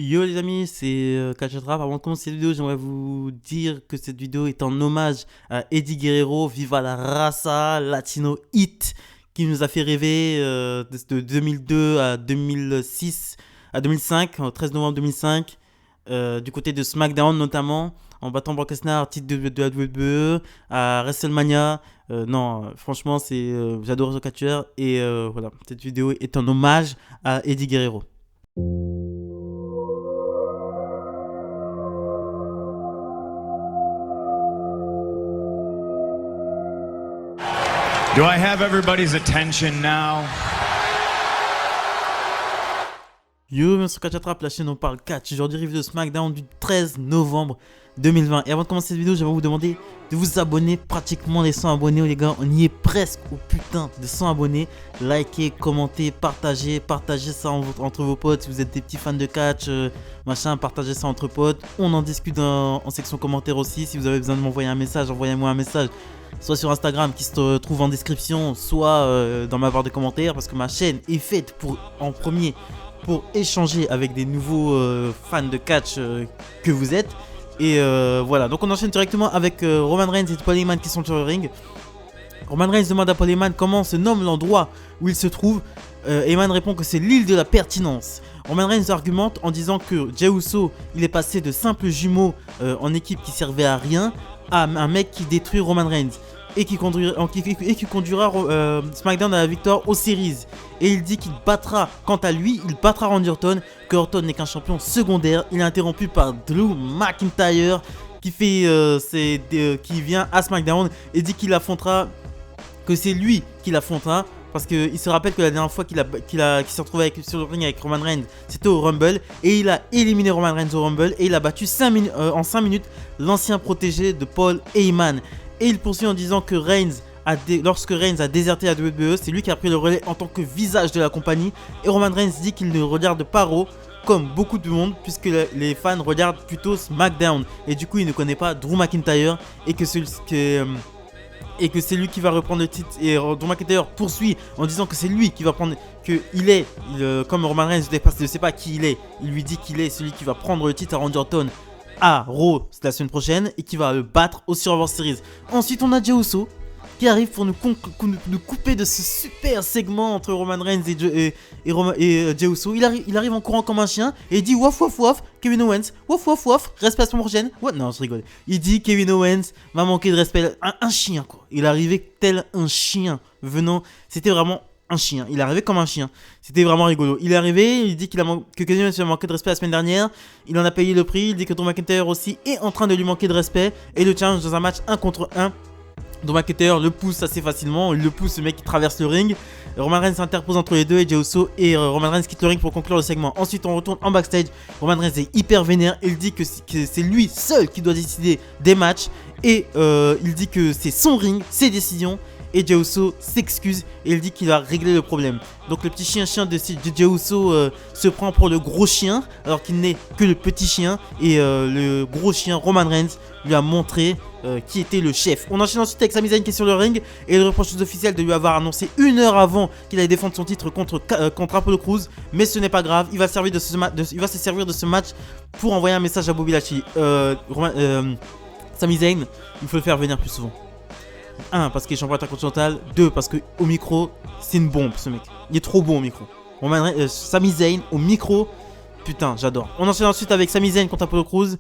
Yo les amis, c'est Kachatrap. Avant de commencer cette vidéo, j'aimerais vous dire que cette vidéo est en hommage à Eddie Guerrero, Viva la Raza, Latino Hit, qui nous a fait rêver de 2002 à 2006, à 2005, au 13 novembre 2005, du côté de SmackDown notamment, en battant Brock Lesnar, titre de la WWE, à WrestleMania. Non, franchement, j'adore ce catcheur et voilà, cette vidéo est un hommage à Eddie Guerrero. Do I have everybody's attention now? Yo, bien sûr, Catch Attrape, la chaîne on parle catch. Aujourd'hui, review de SmackDown du 13 novembre 2020. Et avant de commencer cette vidéo, j'aimerais vous demander de vous abonner. Pratiquement les 100 abonnés, les gars. On y est presque au putain de 100 abonnés. Likez, commentez, partagez ça entre vos potes. Si vous êtes des petits fans de catch, machin, partagez ça entre potes. On en discute en section commentaires aussi. Si vous avez besoin de m'envoyer un message, envoyez-moi un message. Soit sur Instagram qui se trouve en description, soit dans ma barre de commentaires. Parce que ma chaîne est faite en premier pour échanger avec des nouveaux fans de catch que vous êtes. Et voilà, donc on enchaîne directement avec Roman Reigns et Paul Heyman qui sont sur le ring. Roman Reigns demande à Paul Heyman comment se nomme l'endroit où il se trouve. Heyman répond que c'est l'île de la pertinence. Roman Reigns argumente en disant que Jey Uso, il est passé de simples jumeaux en équipe qui servaient à rien à un mec qui détruit Roman Reigns et qui conduira SmackDown à la victoire aux Series. Et il dit qu'il battra, quant à lui, il battra Randy Orton, que Orton n'est qu'un champion secondaire. Il est interrompu par Drew McIntyre qui vient à SmackDown et dit qu'il affrontera, que c'est lui qui l'affrontera. Parce qu'il se rappelle que la dernière fois qu'il s'est retrouvé sur le ring avec Roman Reigns, c'était au Rumble. Et il a éliminé Roman Reigns au Rumble. Et il a battu en 5 minutes l'ancien protégé de Paul Heyman. Et il poursuit en disant que lorsque Reigns a déserté la WWE, c'est lui qui a pris le relais en tant que visage de la compagnie. Et Roman Reigns dit qu'il ne regarde pas Raw comme beaucoup de monde, puisque les fans regardent plutôt SmackDown. Et du coup, il ne connaît pas Drew McIntyre. Et que c'est lui qui va reprendre le titre. Et Drew McIntyre poursuit en disant que c'est lui qui va prendre, comme Roman Reigns ne sait pas qui il est, il lui dit qu'il est celui qui va prendre le titre à Randy Orton à Raw la semaine prochaine et qui va le battre au Survivor Series. Ensuite on a Jey Uso qui arrive pour nous couper de ce super segment entre Roman Reigns et Jey Uso. Il arrive en courant comme un chien et il dit waf waf waf Kevin Owens, waf waf waf, respect à la semaine prochaine. What? Non, je rigole. Il dit Kevin Owens va manquer de respect, un chien quoi. Il arrivait tel un chien c'était vraiment un chien, il est arrivé comme un chien. C'était vraiment rigolo. Il est arrivé, il dit que Kevin Owens lui a manqué de respect la semaine dernière. Il en a payé le prix. Il dit que Drew McIntyre aussi est en train de lui manquer de respect et le challenge dans un match 1 contre 1. Drew McIntyre le pousse assez facilement. Il le pousse, le mec qui traverse le ring. Roman Reigns s'interpose entre les deux et Jey Uso et Roman Reigns quitte le ring pour conclure le segment. Ensuite on retourne en backstage. Roman Reigns est hyper vénère. Il dit que c'est lui seul qui doit décider des matchs. Et il dit que c'est son ring, ses décisions. Et Jey Uso s'excuse et il dit qu'il va régler le problème. Donc le petit chien de Jey Uso se prend pour le gros chien alors qu'il n'est que le petit chien. Et le gros chien Roman Reigns lui a montré qui était le chef. On enchaîne ensuite avec Sami Zayn qui est sur le ring et il reproche aux officiels de lui avoir annoncé 1 heure avant qu'il allait défendre son titre contre Apollo Crews. Mais ce n'est pas grave, il va se servir de ce match pour envoyer un message à Bobby Lashley. Sami Zayn, il faut le faire venir plus souvent. 1 parce qu'il est champion intercontinental, 2 parce que au micro c'est une bombe ce mec, il est trop bon au micro. Sami Zayn au micro, putain j'adore. On enchaîne ensuite avec Sami Zayn contre Apollo Crews.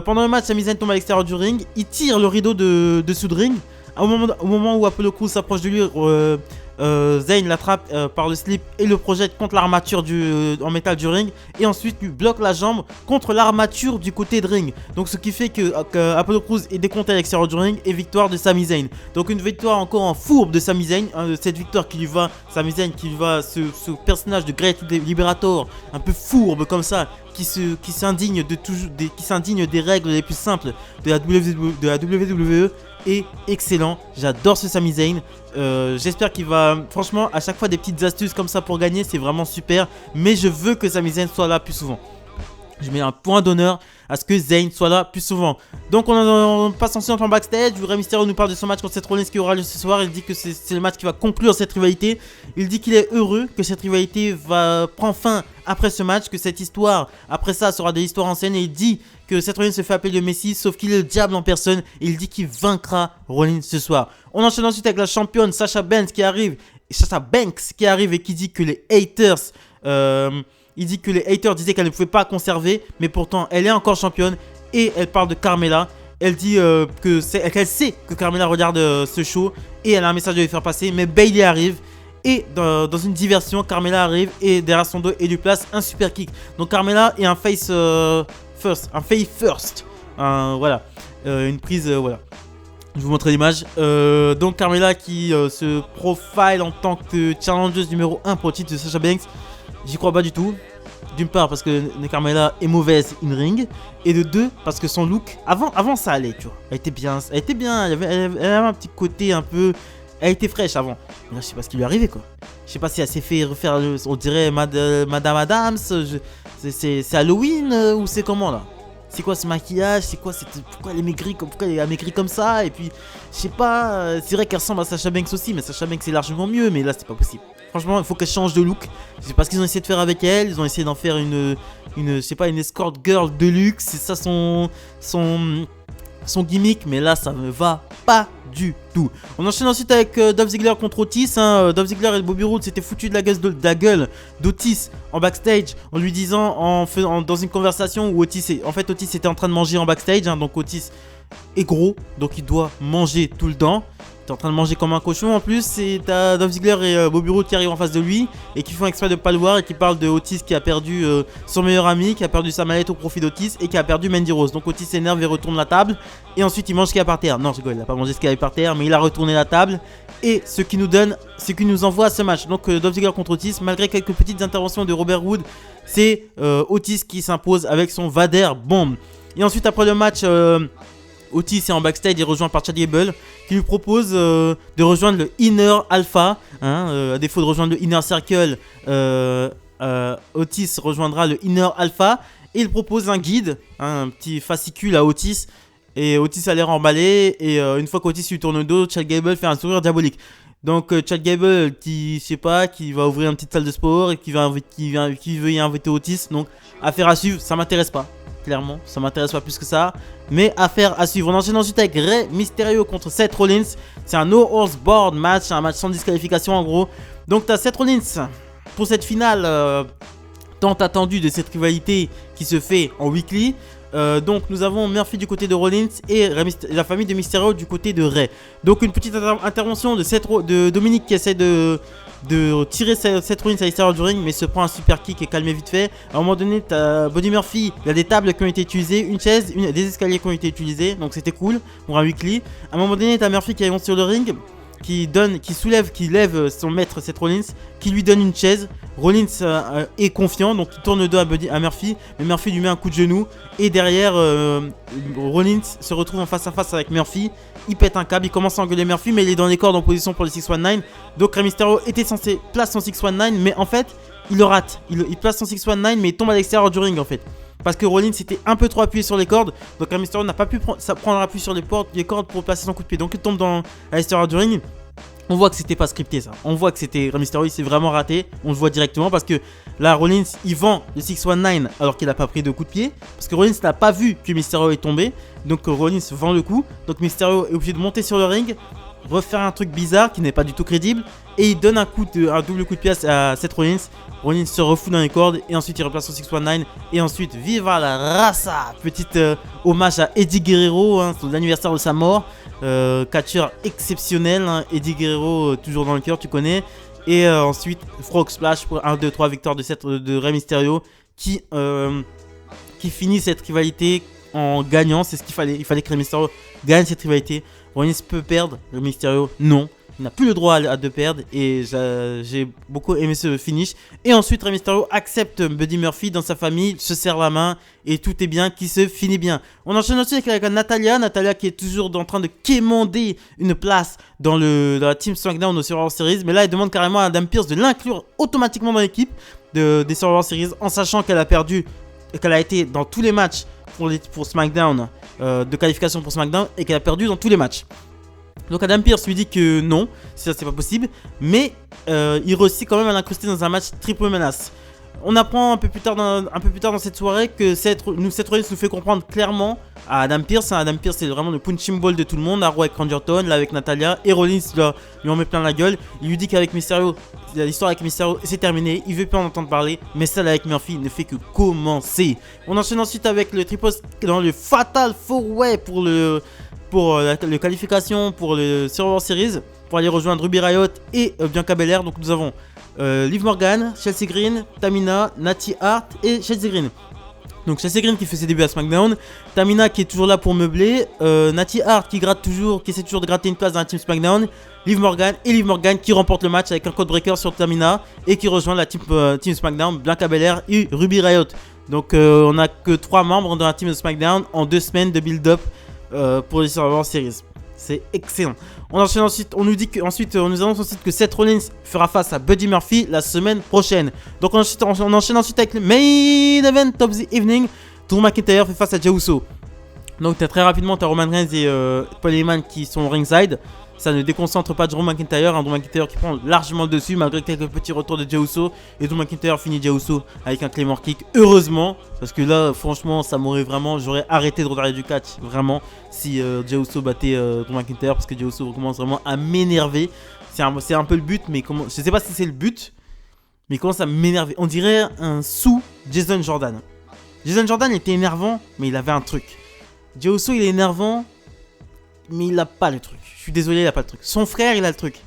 Pendant le match, Sami Zayn tombe à l'extérieur du ring, il tire le rideau de dessous de ring. Au moment où Apollo Crews s'approche de lui, Zayn l'attrape par le slip et le projette contre l'armature en métal du ring. Et ensuite lui bloque la jambe contre l'armature du côté de ring. Donc ce qui fait que Apollo Crews est décompté à l'extérieur du ring et victoire de Sami Zayn. Donc une victoire encore en fourbe de Sami Zayn. Cette victoire qui lui va, Sami Zayn qui va, ce personnage de Great Liberator, un peu fourbe comme ça, qui s'indigne des règles les plus simples de la WWE. Est excellent, j'adore ce Sami Zayn. J'espère qu'il va, franchement, à chaque fois des petites astuces comme ça pour gagner, c'est vraiment super. Mais je veux que Sami Zayn soit là plus souvent. Je mets un point d'honneur à ce que Zayn soit là plus souvent. Donc on passe ensuite en backstage. Rey Mysterio nous parle de son match contre Seth Rollins qui aura lieu ce soir. Il dit que c'est le match qui va conclure cette rivalité. Il dit qu'il est heureux que cette rivalité va prendre fin après ce match, que cette histoire, après ça, sera de l'histoire ancienne. Et il dit que Seth Rollins se fait appeler le Messie, sauf qu'il est le diable en personne. Et il dit qu'il vaincra Rollins ce soir. On enchaîne ensuite avec la championne Sasha Banks qui arrive et qui dit que les haters... il dit que les haters disaient qu'elle ne pouvait pas conserver, mais pourtant elle est encore championne et elle parle de Carmella. Elle dit qu'elle sait que Carmella regarde ce show et elle a un message à lui faire passer, mais Bayley arrive et dans une diversion, Carmella arrive et derrière son dos et lui place un super kick. Donc Carmella est un face first, voilà, une prise, voilà. Je vous montre l'image. Donc Carmella qui se profile en tant que challengeuse numéro 1 pour le titre de Sasha Banks. J'y crois pas du tout. D'une part parce que Carmella est mauvaise in ring. Et de deux parce que son look, avant ça allait, tu vois. Elle était bien. Elle avait un petit côté un peu... Elle était fraîche avant. Mais là je sais pas ce qui lui est arrivé quoi. Je sais pas si elle s'est fait refaire, on dirait Madame Adams. C'est Halloween ou c'est comment là? C'est quoi ce maquillage? C'est quoi pourquoi elle est maigrie comme ça? Et puis je sais pas, c'est vrai qu'elle ressemble à Sasha Banks aussi, mais Sasha Banks c'est largement mieux, mais là c'est pas possible. Franchement, il faut qu'elle change de look. C'est pas ce qu'ils ont essayé de faire avec elle. Ils ont essayé d'en faire une je sais pas, une escort girl de luxe. C'est ça son gimmick, mais là ça ne va pas du tout. On enchaîne ensuite avec Dolph Ziggler contre Otis. Dolph Ziggler et Bobby Roode s'étaient foutus de la gueule d'Otis en backstage en lui disant, dans une conversation où Otis était en train de manger en backstage. Donc Otis est gros, donc il doit manger tout le temps. T'es en train de manger comme un cochon en plus. Et t'as Dolph Ziggler et Bobby Roode qui arrivent en face de lui et qui font exprès de pas le voir et qui parlent de Otis qui a perdu son meilleur ami, qui a perdu sa mallette au profit d'Otis et qui a perdu Mandy Rose. Donc Otis s'énerve et retourne la table et ensuite il mange ce qu'il y a par terre. Non, je rigole, il a pas mangé ce qu'il y avait par terre, mais il a retourné la table et ce qui nous envoie à ce match. Donc Dolph Ziggler contre Otis, malgré quelques petites interventions de Robert Roode, c'est Otis qui s'impose avec son Vader Bomb. Et ensuite après le match, Otis est en backstage et rejoint par Chad Gable qui lui propose de rejoindre le Inner Alpha. À défaut de rejoindre le Inner Circle, Otis rejoindra le Inner Alpha et il propose un guide, un petit fascicule à Otis. Et Otis a l'air emballé et une fois qu'Otis lui tourne le dos, Chad Gable fait un sourire diabolique. Donc Chad Gable qui va ouvrir une petite salle de sport et qui veut y inviter Otis. Donc affaire à suivre, ça m'intéresse pas. Clairement, ça m'intéresse pas plus que ça. Mais affaire à suivre. On enchaîne ensuite avec Rey Mysterio contre Seth Rollins. C'est un no horse board match, un match sans disqualification en gros. Donc t'as Seth Rollins pour cette finale tant attendue de cette rivalité qui se fait en weekly. Donc nous avons Murphy du côté de Rollins et la famille de Mysterio du côté de Rey. Donc une petite intervention de Dominique qui essaie de tirer Seth Rollins à l'extérieur du ring, mais se prend un super kick et calmé vite fait. À un moment donné, t'as Buddy Murphy, il y a des tables qui ont été utilisées, une chaise, des escaliers qui ont été utilisés, donc c'était cool pour un weekly. À un moment donné, t'as Murphy qui avance sur le ring, qui lève son maître Seth Rollins, qui lui donne une chaise. Rollins est confiant, donc il tourne le dos à Murphy, mais Murphy lui met un coup de genou. Et derrière, Rollins se retrouve en face à face avec Murphy. Il pète un câble, il commence à engueuler Murphy, mais il est dans les cordes en position pour le 619. Donc Rey Mysterio était censé placer son 619, mais en fait, il le rate. Il place son 619, mais il tombe à l'extérieur du ring en fait. Parce que Rollins était un peu trop appuyé sur les cordes. Donc Rey Mysterio n'a pas pu prendre appui sur les cordes pour placer son coup de pied. Donc il tombe à l'extérieur du ring. On voit que c'était pas scripté ça. On voit que c'était Rey Mysterio, il s'est vraiment raté. On le voit directement parce que là Rollins il vend le 619 alors qu'il a pas pris de coup de pied. Parce que Rollins n'a pas vu que Mysterio est tombé. Donc Rollins vend le coup. Donc Mysterio est obligé de monter sur le ring, refaire un truc bizarre qui n'est pas du tout crédible. Et il donne un double coup de pied à Seth Rollins. Rollins se refoule dans les cordes et ensuite il replace son 619. Et ensuite viva la raza. Petite hommage à Eddie Guerrero, c'est l'anniversaire de sa mort. Catcheur exceptionnel, Eddie Guerrero toujours dans le cœur, tu connais. Et ensuite Frog Splash pour 1-2-3 victoire de Rey Mysterio qui finit cette rivalité en gagnant. C'est ce qu'il fallait. Il fallait que Rey Mysterio gagne cette rivalité. Rollins peut perdre, Rey Mysterio non. Il n'a plus le droit de perdre et j'ai beaucoup aimé ce finish. Et ensuite Rey Mysterio accepte Buddy Murphy dans sa famille, se serre la main et tout est bien qui se finit bien. On enchaîne aussi avec Natalya qui est toujours en train de quémander une place dans la Team SmackDown au Survivor Series. Mais là elle demande carrément à Adam Pearce de l'inclure automatiquement dans l'équipe des Survivor Series en sachant qu'elle a perdu qu'elle a été dans tous les matchs pour SmackDown, de qualification pour SmackDown, et qu'elle a perdu dans tous les matchs. Donc Adam Pearce lui dit que non, ça c'est pas possible, mais il réussit quand même à l'incruster dans un match triple menace. On apprend un peu plus tard dans cette soirée que Seth Rollins nous fait comprendre clairement à Adam Pearce. Adam Pearce c'est vraiment le punching ball de tout le monde, à Raw avec Randy Orton, là avec Natalya, et Rollins lui en met plein la gueule. Il lui dit qu'avec Mysterio, l'histoire avec Mysterio c'est terminé, il veut plus en entendre parler, mais celle avec Murphy ne fait que commencer. On enchaîne ensuite avec le triple dans le Fatal 4-Way pour la qualification pour le Survivor Series, pour aller rejoindre Ruby Riott et Bianca Belair. Donc nous avons Liv Morgan, Chelsea Green, Tamina, Natty Hart et Chelsea Green. Donc Chelsea Green qui fait ses débuts à SmackDown, Tamina qui est toujours là pour meubler, Natty Hart qui essaie toujours de gratter une place dans la team SmackDown, Liv Morgan qui remporte le match avec un code breaker sur Tamina et qui rejoint la team SmackDown, Bianca Belair et Ruby Riott. Donc on n'a que 3 membres dans la team de SmackDown en 2 semaines de build-up pour les Survivor Series. C'est excellent. On enchaîne ensuite, on nous annonce ensuite que Seth Rollins fera face à Buddy Murphy la semaine prochaine. Donc on enchaîne ensuite avec le main event of the evening. Drew McIntyre fait face à Jey Uso. Donc très rapidement, tu as Roman Reigns et Paul Heyman qui sont ringside. Ça ne déconcentre pas Drew McIntyre. Drew McIntyre qui prend largement le dessus malgré quelques petits retours de Jey Uso. Et Drew McIntyre finit Jey Uso avec un Claymore Kick. Heureusement, parce que là, franchement, j'aurais arrêté de regarder du catch. Vraiment, si Jey Uso battait Drew McIntyre. Parce que Jey Uso commence vraiment à m'énerver. C'est un peu le but, mais je sais pas si c'est le but. Mais il commence à m'énerver. On dirait un sous Jason Jordan. Jason Jordan était énervant, mais il avait un truc. Jey Uso, il est énervant, mais il a pas le truc. Je suis désolé, il a pas le truc. Son frère, il a le truc.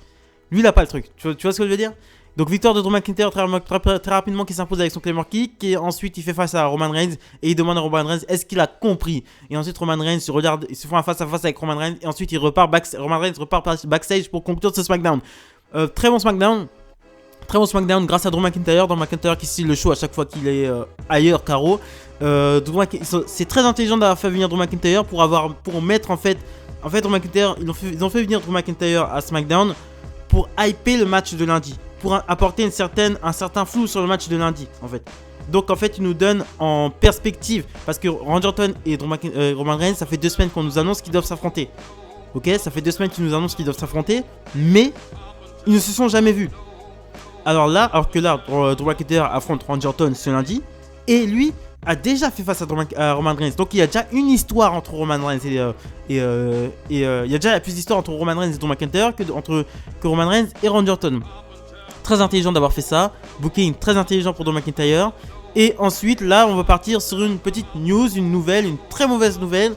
Lui, il a pas le truc. Tu vois ce que je veux dire? Donc, victoire de Drew McIntyre très rapidement qui s'impose avec son Claymore Kick. Et ensuite, il fait face à Roman Reigns. Et il demande à Roman Reigns est-ce qu'il a compris. Et ensuite, Roman Reigns se regarde. Il se fait un face-à-face avec Roman Reigns. Et ensuite, Roman Reigns repart backstage pour conclure ce SmackDown. Très bon SmackDown. Très bon SmackDown grâce à Drew McIntyre. Drew McIntyre qui style le show à chaque fois qu'il est ailleurs qu'à Raw. C'est très intelligent d'avoir fait venir Drew McIntyre pour mettre en fait Drew McIntyre, ils ont fait venir Drew McIntyre à SmackDown pour hyper le match de lundi, pour apporter un certain flou sur le match de lundi en fait. Donc en fait ils nous donnent en perspective, parce que Randy Orton et Roman Reigns, ça fait 2 semaines qu'on nous annonce qu'ils doivent s'affronter. Ok, ça fait 2 semaines qu'ils nous annoncent qu'ils doivent s'affronter, mais ils ne se sont jamais vus. Alors que là, Drew McIntyre affronte Randy Orton ce lundi, et lui a déjà fait face à Roman Reigns. Donc il y a déjà une histoire entre Roman Reigns et il y a déjà plus d'histoire entre Roman Reigns et Drew McIntyre que Roman Reigns et Randy Orton. Très intelligent d'avoir fait ça. Booking très intelligent pour Drew McIntyre. Et ensuite là on va partir sur une petite news, une très mauvaise nouvelle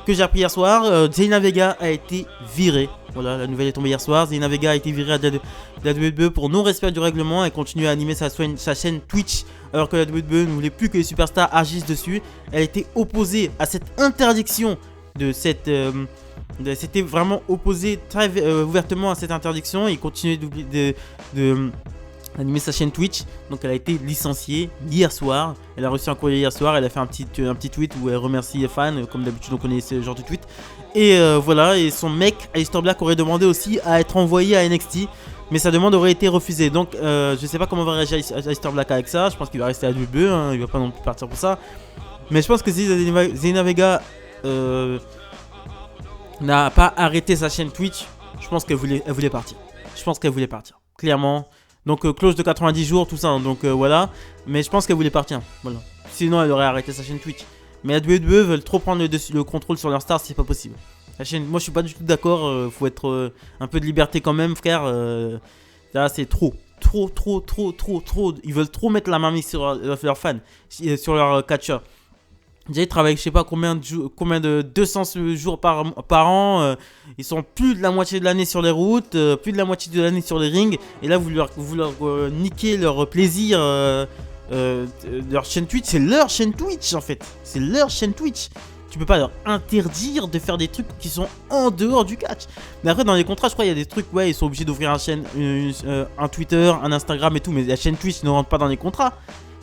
que j'ai appris hier soir. Zelina Vega a été virée. Voilà, la nouvelle est tombée hier soir. Zelina Vega a été virée de la WWE pour non-respect du règlement et continue à animer sa chaîne Twitch alors que la WWE ne voulait plus que les superstars agissent dessus. Elle a été opposée à cette interdiction s'était vraiment opposée très ouvertement à cette interdiction et continuait d'animer sa chaîne Twitch. Donc elle a été licenciée hier soir. Elle a reçu un courrier hier soir. Elle a fait un petit tweet où elle remercie les fans. Comme d'habitude on connaît ce genre de tweet. Et voilà, et son mec Aleister Black aurait demandé aussi à être envoyé à NXT, mais sa demande aurait été refusée. Donc je sais pas comment va réagir Aleister Black avec ça. Je pense qu'il va rester à WWE, hein, il va pas non plus partir pour ça. Mais je pense que si Zelina Vega n'a pas arrêté sa chaîne Twitch, je pense qu'elle voulait partir. Je pense qu'elle voulait partir, clairement. Donc clause de 90 jours, tout ça, hein, donc voilà. Mais je pense qu'elle voulait partir, voilà. Sinon elle aurait arrêté sa chaîne Twitch. Mais la WWE veulent trop prendre le contrôle sur leur star, c'est pas possible. La chaîne, moi je suis pas du tout d'accord, faut être un peu de liberté quand même, frère. Là c'est trop. Ils veulent trop mettre la main mise sur leurs fans, sur leurs catcheurs. Déjà ils travaillent je sais pas combien de 200 jours par an. Ils sont plus de la moitié de l'année sur les routes, plus de la moitié de l'année sur les rings. Et là vous leur niquez leur plaisir. Leur chaîne Twitch, c'est leur chaîne Twitch en fait. C'est leur chaîne Twitch. Tu peux pas leur interdire de faire des trucs qui sont en dehors du catch. Mais après dans les contrats je crois il y a des trucs, ouais, ils sont obligés d'ouvrir un Twitter, un Instagram et tout. Mais la chaîne Twitch ne rentre pas dans les contrats.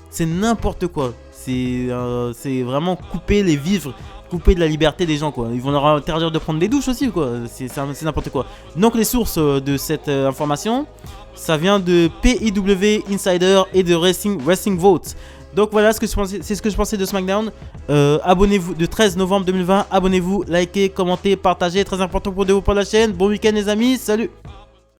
C'est n'importe quoi. C'est vraiment couper les vivres, couper de la liberté des gens quoi. Ils vont leur interdire de prendre des douches aussi quoi. C'est n'importe quoi. Donc les sources de cette information, ça vient de PIW Insider et de Wrestling Vote. Donc voilà, c'est ce que je pensais de SmackDown. Abonnez-vous, de 13 novembre 2020. Abonnez-vous, likez, commentez, partagez. Très important pour vous pour la chaîne. Bon week-end les amis, salut.